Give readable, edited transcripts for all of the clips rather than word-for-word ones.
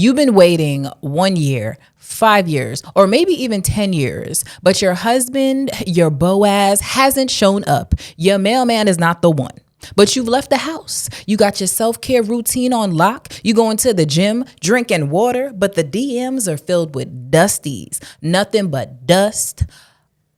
You've been waiting 1 year, 5 years, or maybe even 10 years, but your husband, your Boaz, hasn't shown up. Your mailman is not the one. But you've left the house. You got your self-care routine on lock. You going to the gym, drinking water, but the DMs are filled with dusties. Nothing but dust,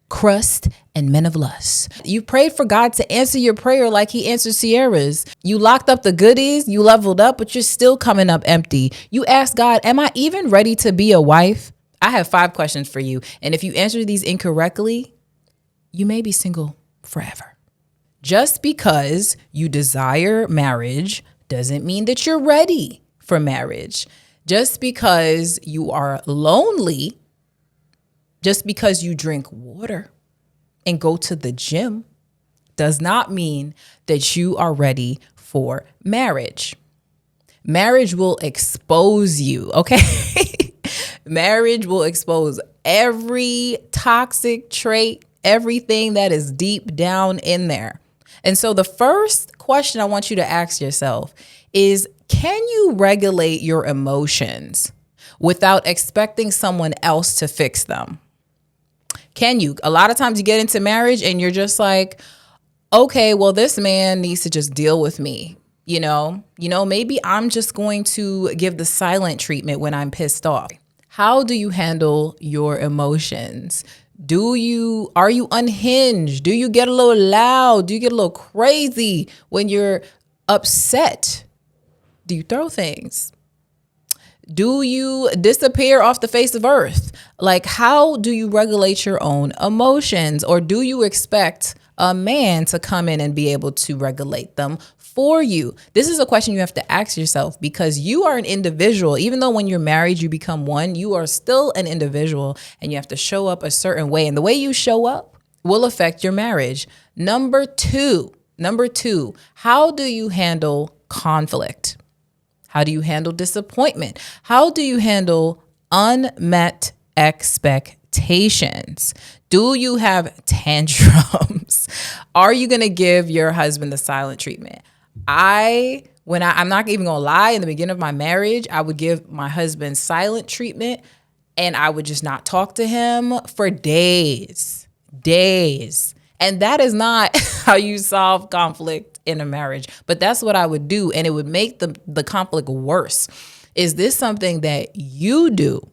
crust, and men of lust. You prayed for God to answer your prayer like he answered Sierra's. You locked up the goodies, you leveled up, but you're still coming up empty. You asked God, am I even ready to be a wife? I have 5 questions for you. And if you answer these incorrectly, you may be single forever. Just because you desire marriage doesn't mean that you're ready for marriage. Just because you are lonely, just because you drink water and go to the gym, does not mean that you are ready for marriage. Marriage will expose you, okay? Marriage will expose every toxic trait, everything that is deep down in there. And so the first question I want you to ask yourself is, can you regulate your emotions without expecting someone else to fix them? Can you? A lot of times you get into marriage and you're just like, okay, well, this man needs to just deal with me. You know, maybe I'm just going to give the silent treatment when I'm pissed off. How do you handle your emotions? Are you unhinged? Do you get a little loud? Do you get a little crazy when you're upset? Do you throw things? Do you disappear off the face of earth? Like, how do you regulate your own emotions? Or do you expect a man to come in and be able to regulate them for you? This is a question you have to ask yourself, because you are an individual. Even though when you're married, you become one, you are still an individual and you have to show up a certain way. And the way you show up will affect your marriage. Number two, how do you handle conflict? How do you handle disappointment? How do you handle unmet expectations? Do you have tantrums? Are you going to give your husband the silent treatment? I'm not even going to lie, in the beginning of my marriage, I would give my husband silent treatment and I would just not talk to him for days. And that is not how you solve conflict in a marriage. But that's what I would do. And it would make the conflict worse. Is this something that you do?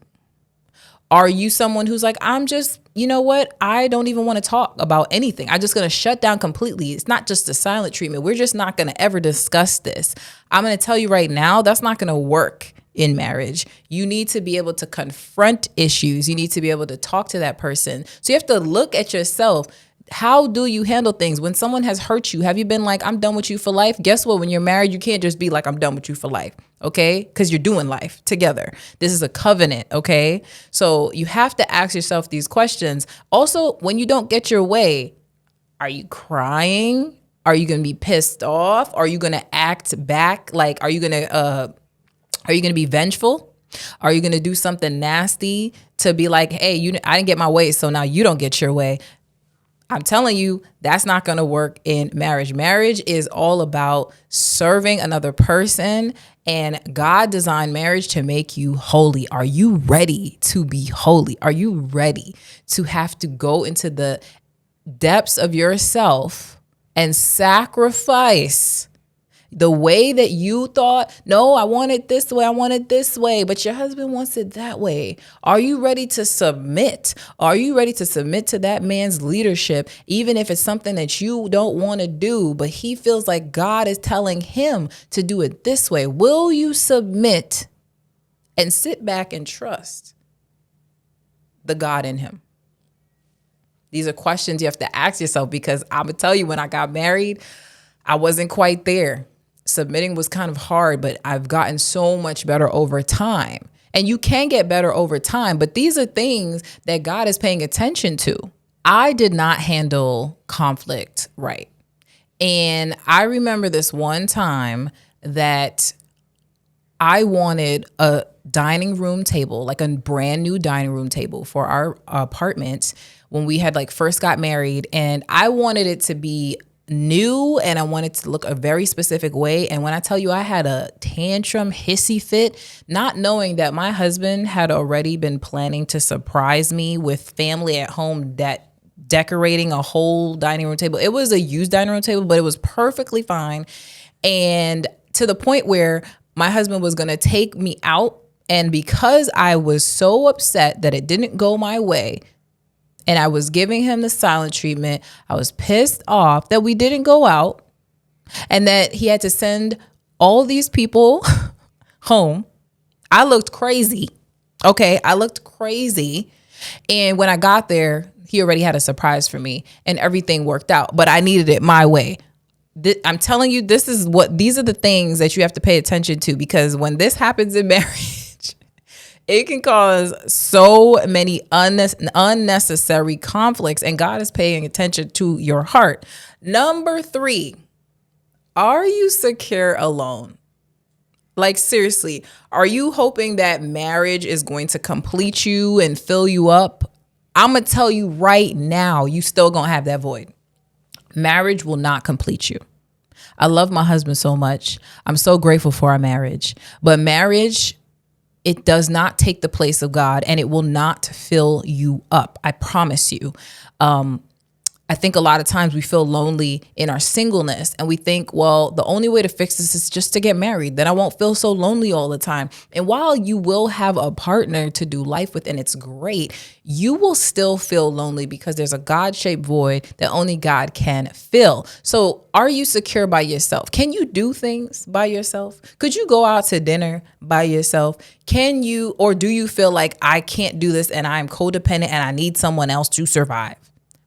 Are you someone who's like, I'm just, you know what? I don't even want to talk about anything. I'm just going to shut down completely. It's not just a silent treatment. We're just not going to ever discuss this. I'm going to tell you right now, that's not going to work in marriage. You need to be able to confront issues. You need to be able to talk to that person. So you have to look at yourself. How do you handle things when someone has hurt you? Have you been like, I'm done with you for life? Guess what? When you're married, you can't just be like, I'm done with you for life. Okay? Because you're doing life together. This is a covenant. Okay? So you have to ask yourself these questions. Also, when you don't get your way, are you crying? Are you going to be pissed off? Are you going to act back? Like, are you going to be vengeful? Are you going to do something nasty to be like, hey, I didn't get my way, so now you don't get your way? I'm telling you, that's not going to work in marriage. Marriage is all about serving another person, and God designed marriage to make you holy. Are you ready to be holy? Are you ready to have to go into the depths of yourself and sacrifice the way that you thought, no, I want it this way, but your husband wants it that way? Are you ready to submit? Are you ready to submit to that man's leadership, even if it's something that you don't want to do, but he feels like God is telling him to do it this way? Will you submit and sit back and trust the God in him? These are questions you have to ask yourself, because I'm going to tell you, when I got married, I wasn't quite there. Submitting was kind of hard, but I've gotten so much better over time. And you can get better over time, but these are things that God is paying attention to. I did not handle conflict right. And I remember this one time that I wanted a dining room table, like a brand new dining room table for our apartment when we had first got married. And I wanted it to be new and I wanted to look a very specific way. And when I tell you I had a tantrum hissy fit, not knowing that my husband had already been planning to surprise me with family at home, that decorating a whole dining room table. It was a used dining room table, but it was perfectly fine. And to the point where my husband was going to take me out. And because I was so upset that it didn't go my way, and I was giving him the silent treatment, I was pissed off that we didn't go out and that he had to send all these people home. I looked crazy. Okay, I looked crazy. And when I got there, he already had a surprise for me and everything worked out, but I needed it my way. I'm telling you, these are the things that you have to pay attention to, because when this happens in marriage, it can cause so many unnecessary conflicts, and God is paying attention to your heart. Number 3, are you secure alone? Like, seriously, are you hoping that marriage is going to complete you and fill you up? I'm going to tell you right now, you still going to have that void. Marriage will not complete you. I love my husband so much. I'm so grateful for our marriage. But marriage, it does not take the place of God, and it will not fill you up. I promise you. I think a lot of times we feel lonely in our singleness, and we think, well, the only way to fix this is just to get married. Then I won't feel so lonely all the time. And while you will have a partner to do life with, and it's great, you will still feel lonely because there's a God-shaped void that only God can fill. So are you secure by yourself? Can you do things by yourself? Could you go out to dinner by yourself? Can you, or do you feel like I can't do this and I'm codependent and I need someone else to survive?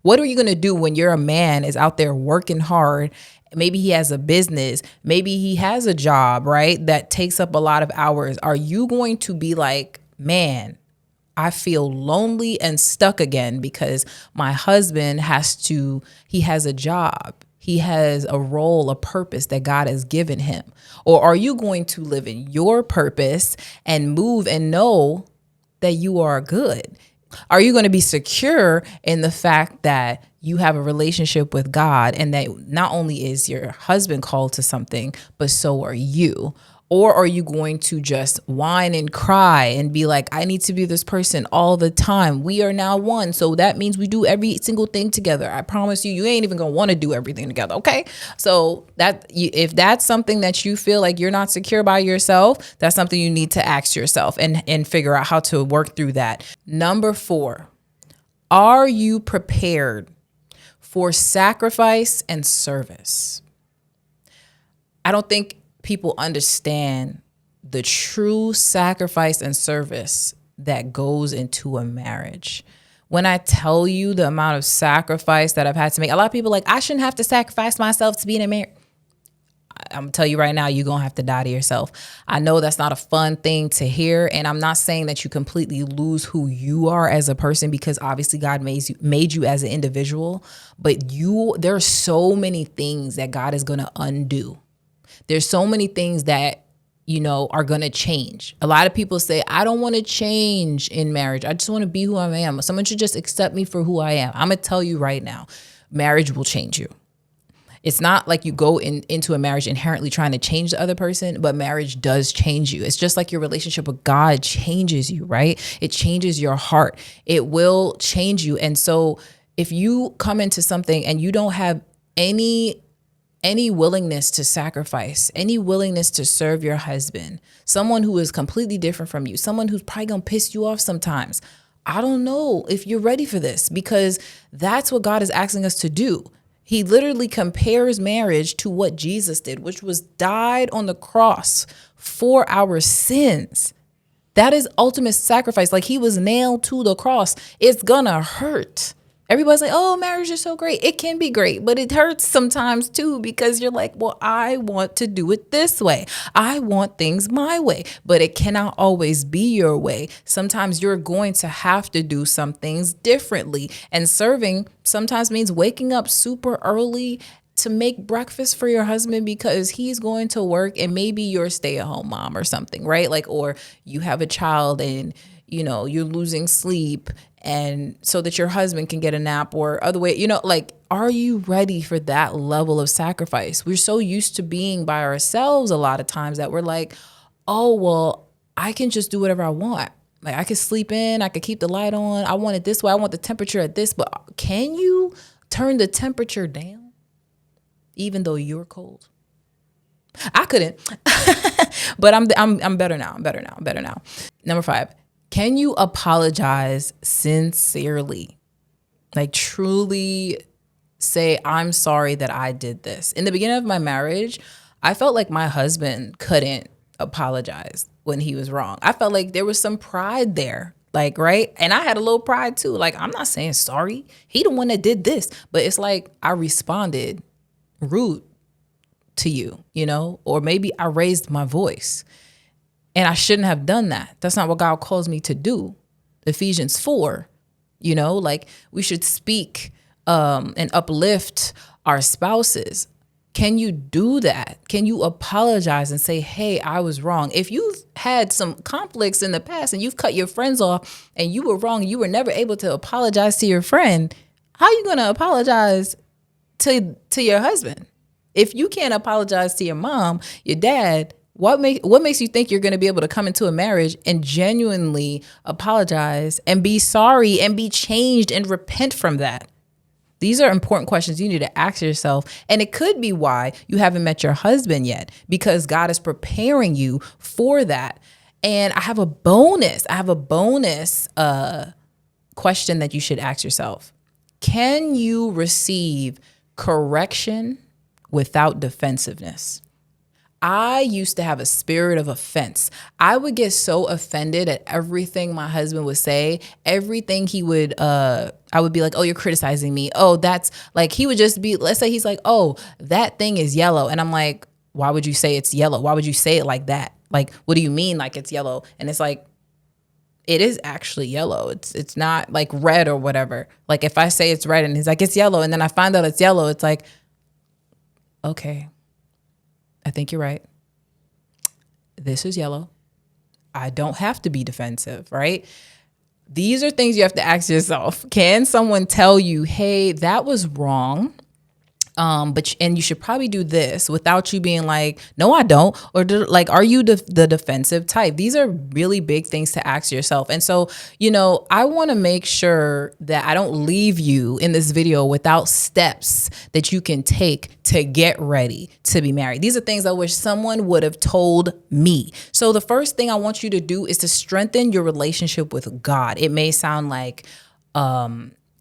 What are you going to do when you're a man is out there working hard? Maybe he has a business. Maybe he has a job, right, that takes up a lot of hours. Are you going to be like, man, I feel lonely and stuck again because my husband he has a job. He has a role, a purpose that God has given him. Or are you going to live in your purpose and move and know that you are good? Are you going to be secure in the fact that you have a relationship with God and that not only is your husband called to something, but so are you? Or are you going to just whine and cry and be like, I need to be this person all the time? We are now one. So that means we do every single thing together. I promise you, you ain't even going to want to do everything together. Okay. So if that's something that you feel like you're not secure by yourself, that's something you need to ask yourself and figure out how to work through that. Number 4, are you prepared for sacrifice and service? I don't think people understand the true sacrifice and service that goes into a marriage. When I tell you the amount of sacrifice that I've had to make, a lot of people are like, I shouldn't have to sacrifice myself to be in a marriage. I'm gonna tell you right now, you're gonna have to die to yourself. I know that's not a fun thing to hear, and I'm not saying that you completely lose who you are as a person, because obviously God made you as an individual, but there are so many things that God is gonna undo. There's so many things that, are going to change. A lot of people say, I don't want to change in marriage. I just want to be who I am. Someone should just accept me for who I am. I'm going to tell you right now, marriage will change you. It's not like you go into a marriage inherently trying to change the other person, but marriage does change you. It's just like your relationship with God changes you, right? It changes your heart. It will change you. And so if you come into something and you don't have any willingness to sacrifice, any willingness to serve your husband, someone who is completely different from you, someone who's probably going to piss you off sometimes, I don't know if you're ready for this, because that's what God is asking us to do. He literally compares marriage to what Jesus did, which was died on the cross for our sins. That is ultimate sacrifice. Like, he was nailed to the cross. It's gonna hurt. Everybody's like, oh, marriage is so great. It can be great, but it hurts sometimes too, because you're like, well, I want to do it this way. I want things my way, but it cannot always be your way. Sometimes you're going to have to do some things differently. And serving sometimes means waking up super early to make breakfast for your husband because he's going to work and maybe you're a stay-at-home mom or something, right? Like, or you have a child and you're losing sleep, and so that your husband can get a nap, or other way, like, are you ready for that level of sacrifice? We're so used to being by ourselves a lot of times that we're like, oh, well, I can just do whatever I want. Like, I could sleep in, I could keep the light on. I want it this way. I want the temperature at this, but can you turn the temperature down even though you're cold? I couldn't, but I'm better now. I'm better now. Number 5, can you apologize sincerely? Like, truly say, I'm sorry that I did this. In the beginning of my marriage, I felt like my husband couldn't apologize when he was wrong. I felt like there was some pride there. Like, right? And I had a little pride too. Like, I'm not saying sorry. He the one that did this. But it's like I responded rude to you, or maybe I raised my voice. And I shouldn't have done that. That's not what God calls me to do. Ephesians 4, like, we should speak and uplift our spouses. Can you do that? Can you apologize and say, hey, I was wrong? If you've had some conflicts in the past and you've cut your friends off and you were wrong, you were never able to apologize to your friend, how are you going to apologize to your husband? If you can't apologize to your mom, your dad, what makes you think you're going to be able to come into a marriage and genuinely apologize and be sorry and be changed and repent from that? These are important questions you need to ask yourself. And it could be why you haven't met your husband yet, because God is preparing you for that. And I have a bonus question that you should ask yourself. Can you receive correction without defensiveness? I used to have a spirit of offense. I would get so offended at everything my husband would say, everything he would, I would be like, oh, you're criticizing me. Oh, that's like, he would just be, let's say he's like, oh, that thing is yellow. And I'm like, why would you say it's yellow? Why would you say it like that? Like, what do you mean like it's yellow? And it's like, it is actually yellow. It's not like red or whatever. Like, if I say it's red and he's like, it's yellow, and then I find out it's yellow, it's like, okay, I think you're right. This is yellow. I don't have to be defensive, right? These are things you have to ask yourself. Can someone tell you, hey, that was wrong? And you should probably do this without you being like, no, I don't. Or like, are you the defensive type? These are really big things to ask yourself. And so, I want to make sure that I don't leave you in this video without steps that you can take to get ready to be married. These are things I wish someone would have told me. So the first thing I want you to do is to strengthen your relationship with God. It may sound like,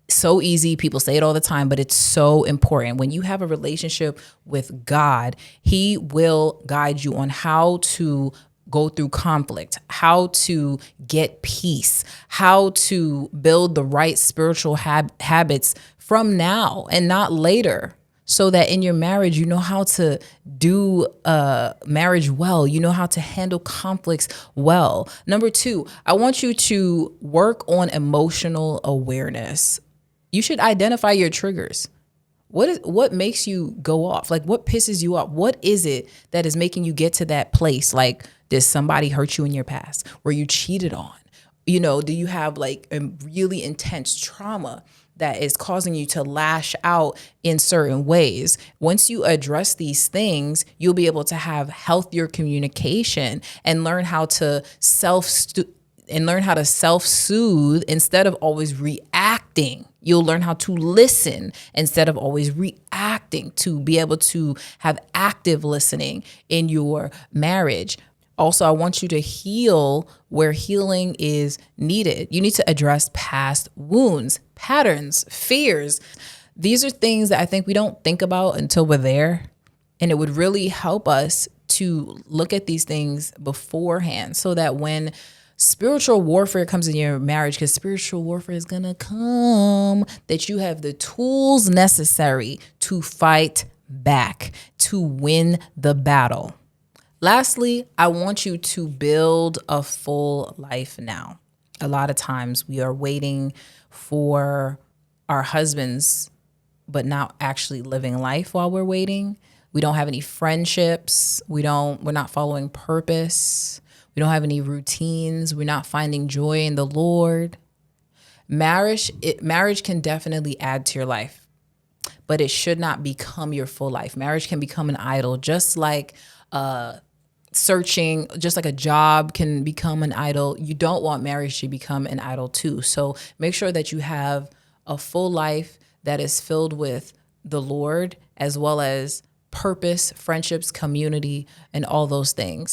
so easy. People say it all the time, but it's so important. When you have a relationship with God, He will guide you on how to go through conflict, how to get peace, how to build the right spiritual habits from now and not later, so that in your marriage, you know how to do marriage well. You know how to handle conflicts well. Number 2, I want you to work on emotional awareness. You should identify your triggers. What makes you go off? Like, what pisses you off? What is it that is making you get to that place? Like, did somebody hurt you in your past? Were you cheated on? Do you have like a really intense trauma that is causing you to lash out in certain ways? Once you address these things, you'll be able to have healthier communication and learn how to self-soothe instead of always reacting. You'll learn how to listen instead of always reacting, to be able to have active listening in your marriage. Also, I want you to heal where healing is needed. You need to address past wounds, patterns, fears. These are things that I think we don't think about until we're there. And it would really help us to look at these things beforehand, so that when spiritual warfare comes in your marriage, because spiritual warfare is going to come, that you have the tools necessary to fight back, to win the battle. Lastly, I want you to build a full life now. A lot of times we are waiting for our husbands but not actually living life while we're waiting. We don't have any friendships. We're not following purpose. We don't have any routines. We're not finding joy in the Lord. Marriage can definitely add to your life, but it should not become your full life. Marriage can become an idol, just like searching, just like a job can become an idol. You don't want marriage to become an idol too. So make sure that you have a full life that is filled with the Lord, as well as purpose, friendships, community, and all those things.